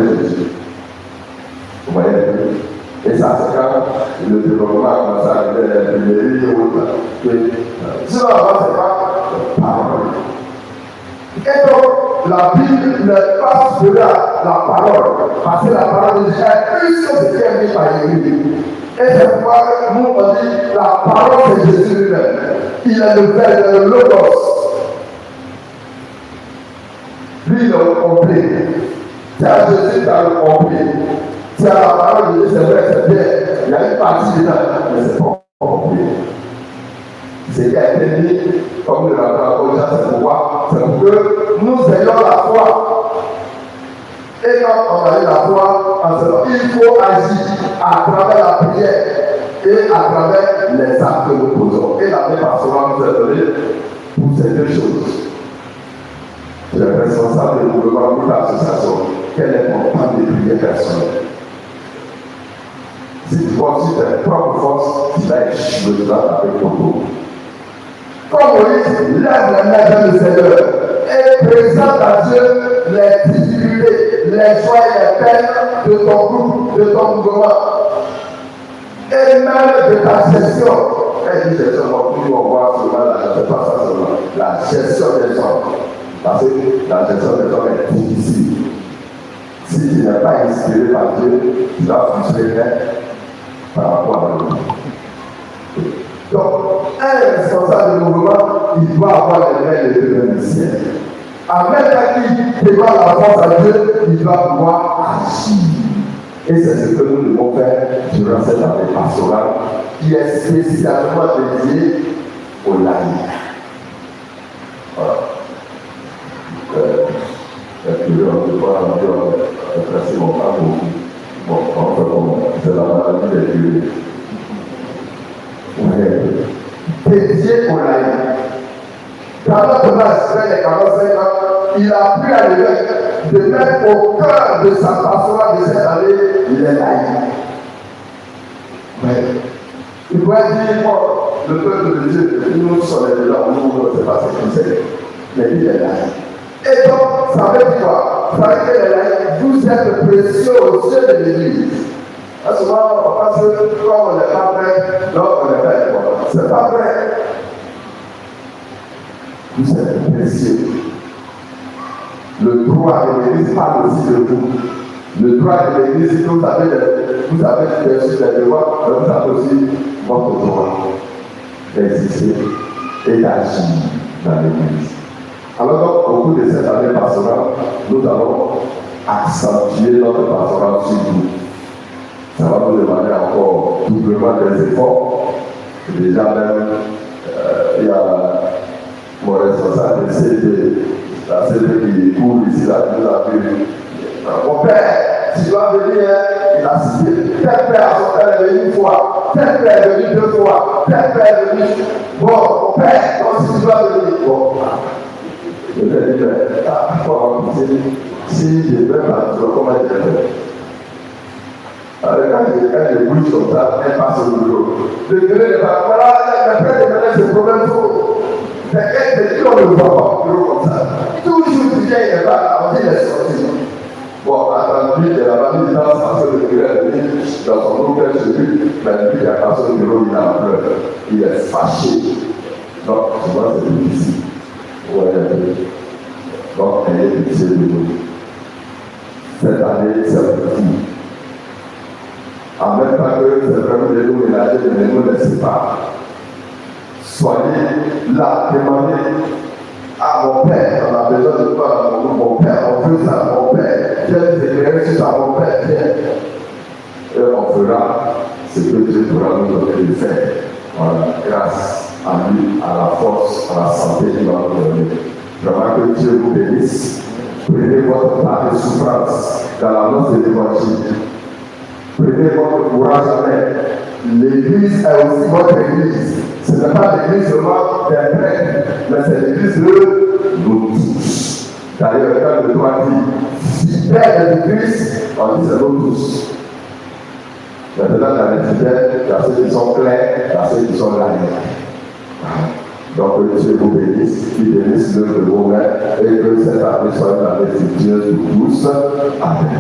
Jésus. Vous voyez? Et ça, c'est quand le développement a commencé à arriver dans les primaires et autres. Sinon, avant, c'est pas parole. Et donc, la Bible n'est pas sur la parole. Parce que la parole de Dieu est plus que ce qui est mis par l'Église. Et c'est pourquoi nous, on dit la parole c'est Jésus lui-même. Il est le verbe, le logos. Lui, il est au complet. C'est à Jésus qui a le complet. C'est à la parole de Dieu, c'est vrai, c'est bien. Il y a une partie dedans, mais c'est pas complet. Ce qui a été dit, comme nous l'avons raconté, c'est pourquoi, c'est pour que nous ayons la foi. Et quand on a eu la foi, il faut agir à travers la prière et à travers les actes que nous posons. Et la paix pastorale nous a donné pour ces deux choses. Tu es responsable du gouvernement pour l'association. Quel est ton temps de prière personnel? Si tu comptes sur tes propres forces, tu vas échouer avec ton dos. Comme Moïse lève les mains vers le Seigneur et présente à Dieu les difficultés, les joies et les peines de ton groupe, de ton mouvement, et même de ta gestion. Elle dit gestion, nous on voit souvent la gestion des hommes. Parce que la gestion des hommes est difficile. Si tu n'es pas inspiré par Dieu, tu vas frustrer par rapport à l'autre. Donc, un responsable de mouvement, il doit avoir les mains de Dieu du ciel. En même temps qu'il demande la force à Dieu, il doit pouvoir agir. Et c'est ce que nous devons faire durant cette année pastorale, qui est spécialement dédiée aux laïcs. Voilà. On peut pas tracer mon pas bon, c'est la maladie des dieux. Dédié aux laïcs. Dans notre respect des 45 ans, il a pris à l'évêque de mettre au cœur de sa pastorale de cette année les laïcs. Mais il pourrait dire, le peuple de Dieu, nous sommes là, nous ne sais pas ce que c'est, mais il est laïcs. Et donc, ça veut dire quoi? Ça veut dire que les laïcs, vous êtes précieux aux yeux de l'Église. Souvent, on pense que comme on n'est pas prêt, donc on n'est pas important. C'est pas vrai. Vous êtes précieux. Le droit de l'Église parle aussi de vous. Le droit de l'Église, vous avez bien sûr des devoirs, mais vous avez aussi votre droit d'exister et d'agir dans l'Église. Alors donc, au cours de cette année pastorale, nous allons accentuer notre pastorale sur vous. Ça va nous demander encore doublement des efforts. Déjà même, il y a mon responsable de CD, la CD qui court ici, là, qui nous a vu. Mon père, si tu vas venir, il a cité. Tel père, son père est venu une fois, tel père est venu deux fois, tel père est venu. Bon, mon père, donc si tu vas venir, bon. Je vais dire, si je vais partir, comment je vais faire? Alors, quand je bouge comme ça, elle passe au boulot. Le gré n'est pas. Voilà, le père de mener ce problème trop. Mais elle, on ne le voit pas au bureau comme ça. Toujours, il n'est pas, on dit les sorties. Bon, attends, lui, il est là-bas, il danse parce que le gré est venu dans son groupe, chez lui. Mais lui, il a passé au bureau, il a en pleurs. Il est fâché. Donc, souvent, c'est difficile. Ouais. Donc, elle est difficile de nous. Cette année, c'est fou. En même temps que c'est vraiment de nous mélanger, de nous laisser pas. Soyez là, demandez à mon père, on a besoin de toi dans mon groupe, mon père, on veut ça, mon père, viens nous éclairer sur ça, mon père, viens. Et on fera ce que Dieu pourra nous donner de faire. Voilà, grâce à lui, à la force, à la santé qu'il va nous donner. Vraiment que Dieu vous bénisse. Prenez votre part de souffrance dans la noce de l'évangile. Prenez votre courage avec. L'église est aussi votre église. Ce n'est pas l'église seulement des prêtres, mais c'est l'église de nous tous. D'ailleurs, quand le droit dit fidèles de Christ, on dit c'est nous tous. Maintenant, dans les fidèles, il y a ceux qui sont clairs, il y a ceux qui sont laïcs. Donc, que Dieu vous bénisse, qu'il bénisse l'œuvre de vos mains et que cette année soit une année fructueuse pour tous. Amen.